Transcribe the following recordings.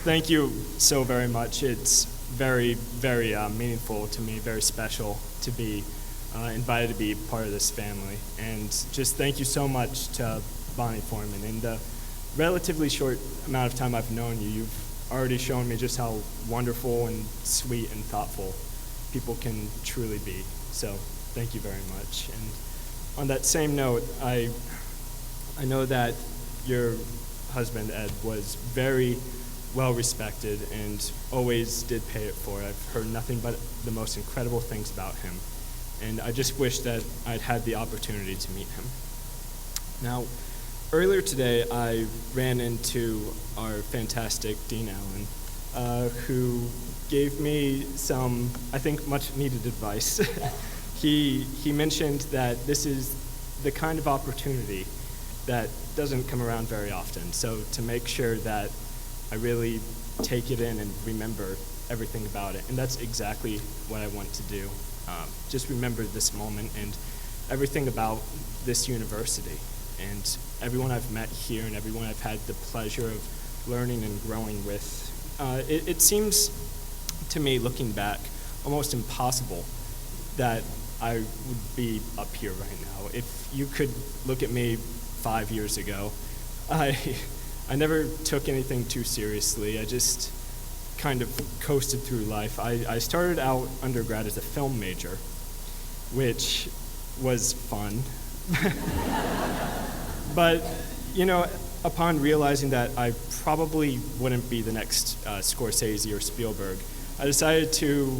Thank you so very much. It's very, very meaningful to me, very special to be invited to be part of this family. And just thank you so much to Bonnie Foreman. In the relatively short amount of time I've known you, you've already shown me just how wonderful and sweet and thoughtful people can truly be. So thank you very much. And on that same note, I know that your husband, Ed, was very well respected and always did pay it forward. I've heard nothing but the most incredible things about him. And I just wish that I'd had the opportunity to meet him. Now, earlier today, I ran into our fantastic Dean Allen, who gave me some, I think, much needed advice. He mentioned that this is the kind of opportunity that doesn't come around very often. So to make sure that I really take it in and remember everything about it. And that's exactly what I want to do. Just remember this moment and everything about this university and everyone I've met here and everyone I've had the pleasure of learning and growing with. It seems to me, looking back, almost impossible that I would be up here right now. If you could look at me 5 years ago, I never took anything too seriously. I just kind of coasted through life. I started out undergrad as a film major, which was fun. But, you know, upon realizing that I probably wouldn't be the next Scorsese or Spielberg, I decided to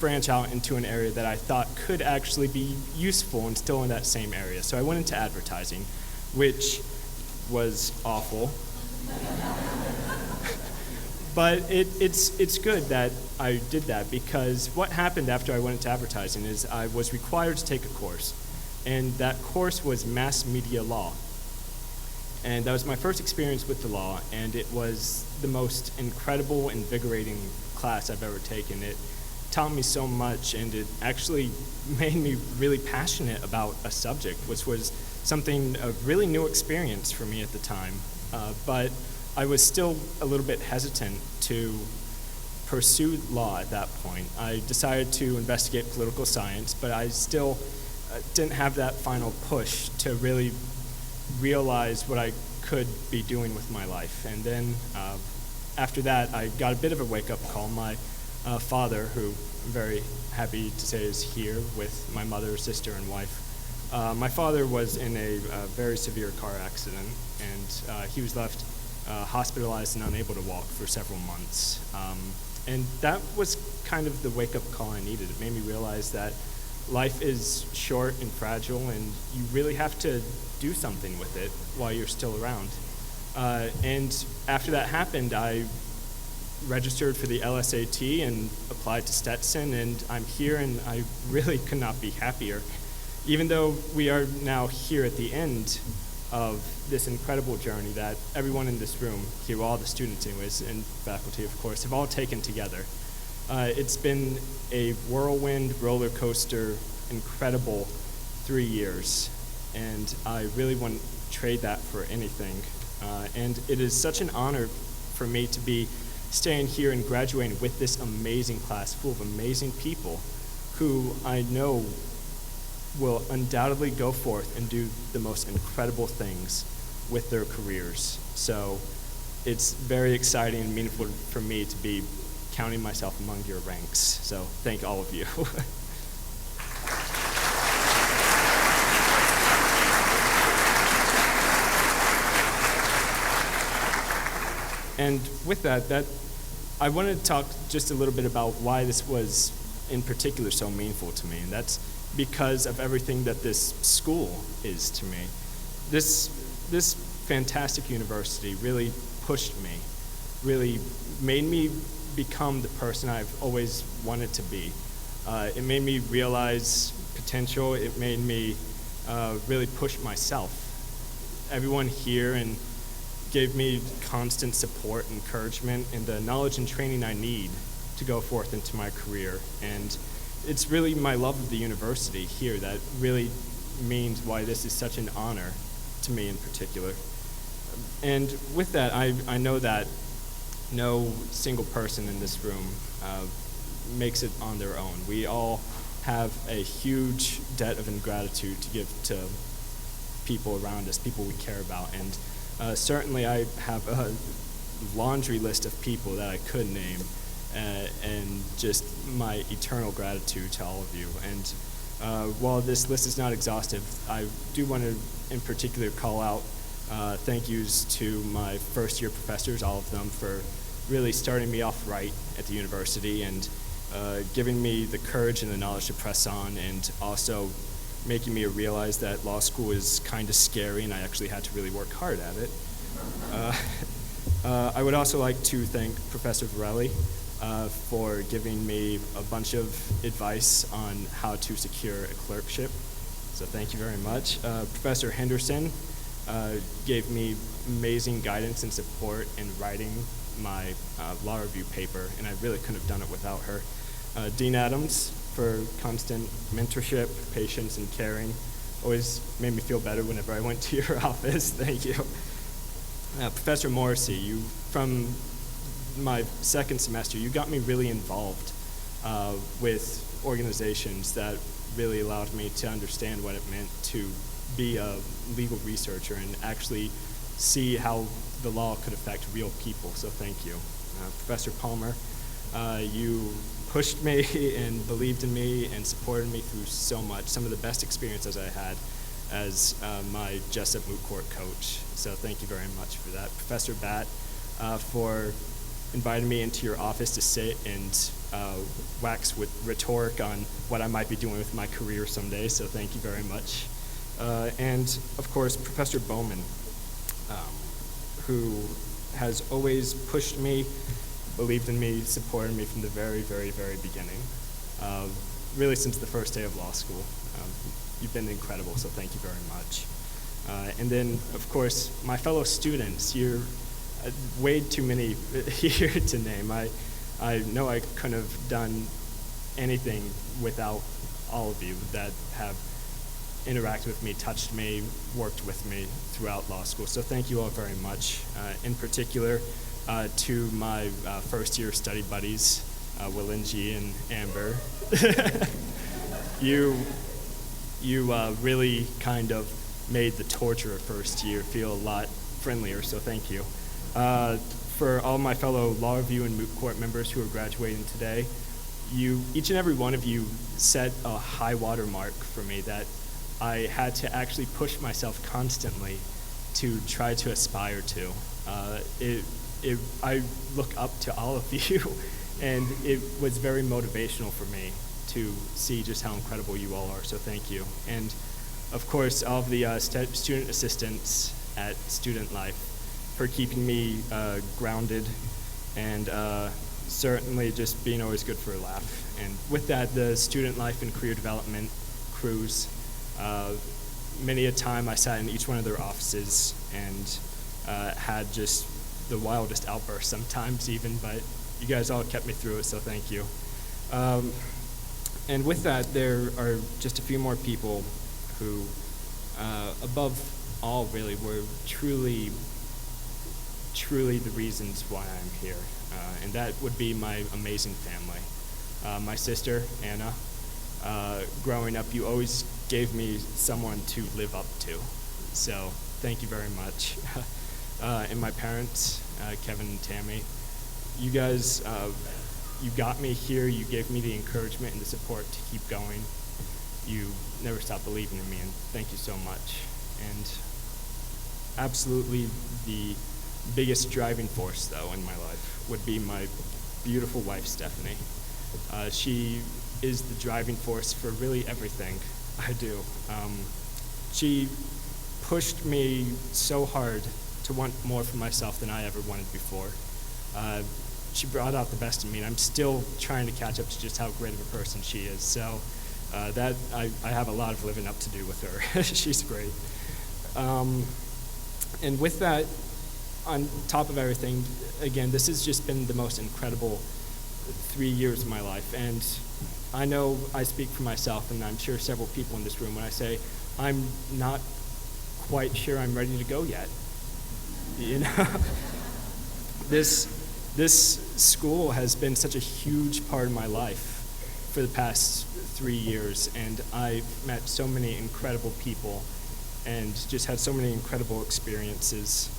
branch out into an area that I thought could actually be useful and still in that same area. So I went into advertising, which was awful. But it's good that I did that, because what happened after I went into advertising is I was required to take a course, and that course was mass media law. And that was my first experience with the law, and it was the most incredible, invigorating class I've ever taken. It taught me so much, and it actually made me really passionate about a subject, which was something, a really new experience for me at the time. But I was still a little bit hesitant to pursue law at that point. I decided to investigate political science, but I still didn't have that final push to really realize what I could be doing with my life. And then after that, I got a bit of a wake-up call. My father, who I'm very happy to say is here with my mother, sister, and wife. My father was in a very severe car accident, and he was left hospitalized and unable to walk for several months. And that was kind of the wake-up call I needed. It made me realize that life is short and fragile, and you really have to do something with it while you're still around. And after that happened, I registered for the LSAT and applied to Stetson, and I'm here, and I really could not be happier. Even though we are now here at the end of this incredible journey that everyone in this room, here, all the students anyways, and faculty of course, have all taken together. It's been a whirlwind, roller coaster, incredible 3 years, and I really wouldn't trade that for anything. And it is such an honor for me to be staying here and graduating with this amazing class full of amazing people who I know will undoubtedly go forth and do the most incredible things with their careers. So it's very exciting and meaningful for me to be counting myself among your ranks. So thank all of you. And with that, I wanted to talk just a little bit about why this was in particular so meaningful to me, and that's because of everything that this school is to me. This fantastic university really pushed me, really made me become the person I've always wanted to be. It made me realize potential. It made me really push myself. Everyone here and gave me constant support, encouragement, and the knowledge and training I need to go forth into my career. And it's really my love of the university here that really means why this is such an honor to me in particular. And with that, I know that no single person in this room makes it on their own. We all have a huge debt of ingratitude to give to people around us, people we care about. And certainly I have a laundry list of people that I could name, and just my eternal gratitude to all of you. And while this list is not exhaustive, I do want to in particular call out thank yous to my first year professors, all of them, for really starting me off right at the university and giving me the courage and the knowledge to press on, and also making me realize that law school is kind of scary and I actually had to really work hard at it. I would also like to thank Professor Varelli for giving me a bunch of advice on how to secure a clerkship. So thank you very much. Professor Henderson gave me amazing guidance and support in writing my law review paper, and I really couldn't have done it without her. Dean Adams for constant mentorship, patience, and caring. Always made me feel better whenever I went to your office. Thank you. Professor Morrissey, you, from my second semester, you got me really involved with organizations that really allowed me to understand what it meant to be a legal researcher and actually see how the law could affect real people, so thank you. Professor Palmer, you pushed me and believed in me and supported me through so much, some of the best experiences I had as my Jessup Moot Court coach, so thank you very much for that. Professor Batt, for inviting me into your office to sit and wax with rhetoric on what I might be doing with my career someday, so thank you very much. And of course, Professor Bowman, who has always pushed me, believed in me, supported me from the very, very, very beginning, really since the first day of law school. You've been incredible, so thank you very much. And then, of course, my fellow students, you're way too many here to name. I know I couldn't have done anything without all of you that have interacted with me, touched me, worked with me throughout law school. So thank you all very much. In particular, to my first year study buddies, Willinji and Amber. You really kind of made the torture of first year feel a lot friendlier, so thank you. For all my fellow law review and moot court members who are graduating today, each and every one of you set a high water mark for me that I had to actually push myself constantly to try to aspire to. I look up to all of you, and it was very motivational for me to see just how incredible you all are, so thank you. And of course, all of the student assistants at Student Life for keeping me grounded and certainly just being always good for a laugh. And with that, the Student Life and Career Development crews, many a time I sat in each one of their offices and had just the wildest outbursts sometimes even, but you guys all kept me through it, so thank you. And with that, there are just a few more people who, above all really, were truly the reasons why I'm here. And that would be my amazing family. My sister, Anna, growing up, you always gave me someone to live up to. So thank you very much. And my parents, Kevin and Tammy, you guys, you got me here. You gave me the encouragement and the support to keep going. You never stopped believing in me, and thank you so much. And absolutely the biggest driving force, though, in my life would be my beautiful wife, Stephanie. She is the driving force for really everything I do. She pushed me so hard to want more for myself than I ever wanted before. She brought out the best in me, and I'm still trying to catch up to just how great of a person she is. So that I have a lot of living up to do with her. She's great. And with that, on top of everything, again, this has just been the most incredible 3 years of my life. And I know I speak for myself, and I'm sure several people in this room, when I say I'm not quite sure I'm ready to go yet. You know, this school has been such a huge part of my life for the past 3 years, and I've met so many incredible people and just had so many incredible experiences.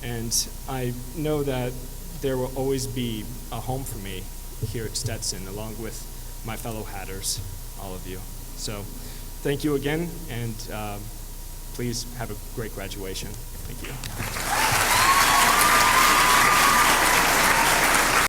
And I know that there will always be a home for me here at Stetson, along with my fellow Hatters, all of you. So thank you again, and please have a great graduation. Thank you.